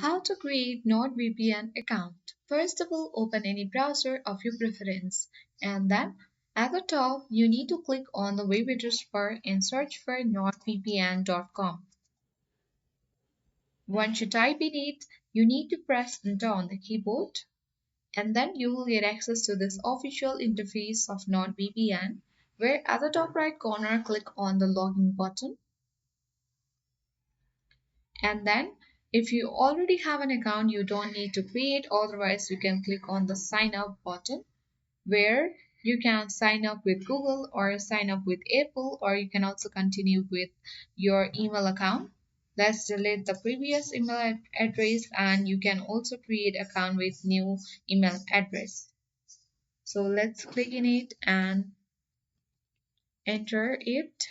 How to create NordVPN account. First of all, open any browser of your preference and then at the top you need to click on the web address bar and search for nordvpn.com. Once you type in it, you need to press enter on the keyboard and then you will get access to this official interface of NordVPN where at the top right corner click on the login button. And then if you already have an account, you don't need to create. Otherwise, you can click on the sign up button where you can sign up with Google or sign up with Apple, or you can also continue with your email account. Let's delete the previous email address and you can also create account with new email address. So let's click in it and enter it.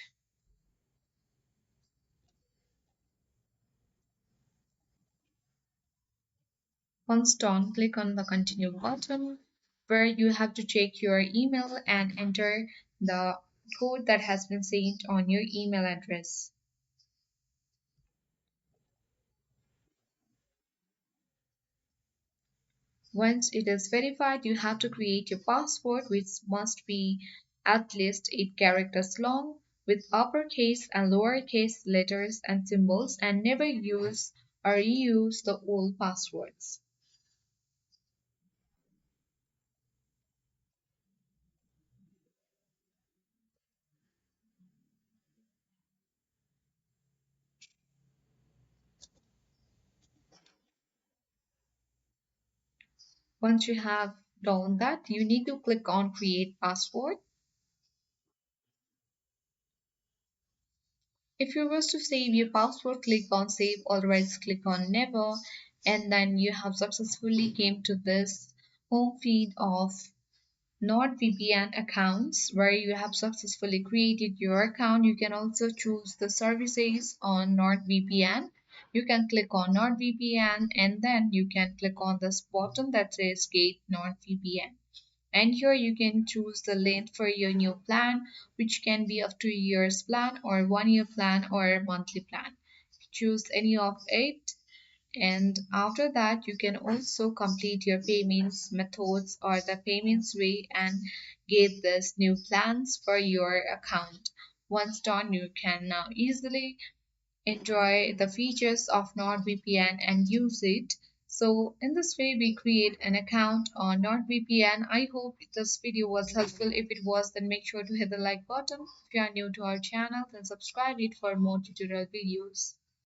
Once done, click on the continue button where you have to check your email and enter the code that has been sent on your email address. Once it is verified, you have to create your password, which must be at least 8 characters long with uppercase and lowercase letters and symbols, and never use or reuse the old passwords. Once you have done that, you need to click on create password. If you wish to save your password, click on save, otherwise click on never, and then you have successfully came to this home feed of NordVPN accounts where you have successfully created your account. You can also choose the services on NordVPN. You can click on NordVPN and then you can click on this button that says Get NordVPN. And here you can choose the length for your new plan, which can be of 2 years plan or 1 year plan or monthly plan. Choose any of it, and after that you can also complete your payments methods or the payments way and get this new plans for your account. Once done, you can now easily enjoy the features of NordVPN and use it. So in this way we create an account on NordVPN. I hope this video was helpful. If it was, then make sure to hit the like button. If you are new to our channel, then subscribe it for more tutorial videos.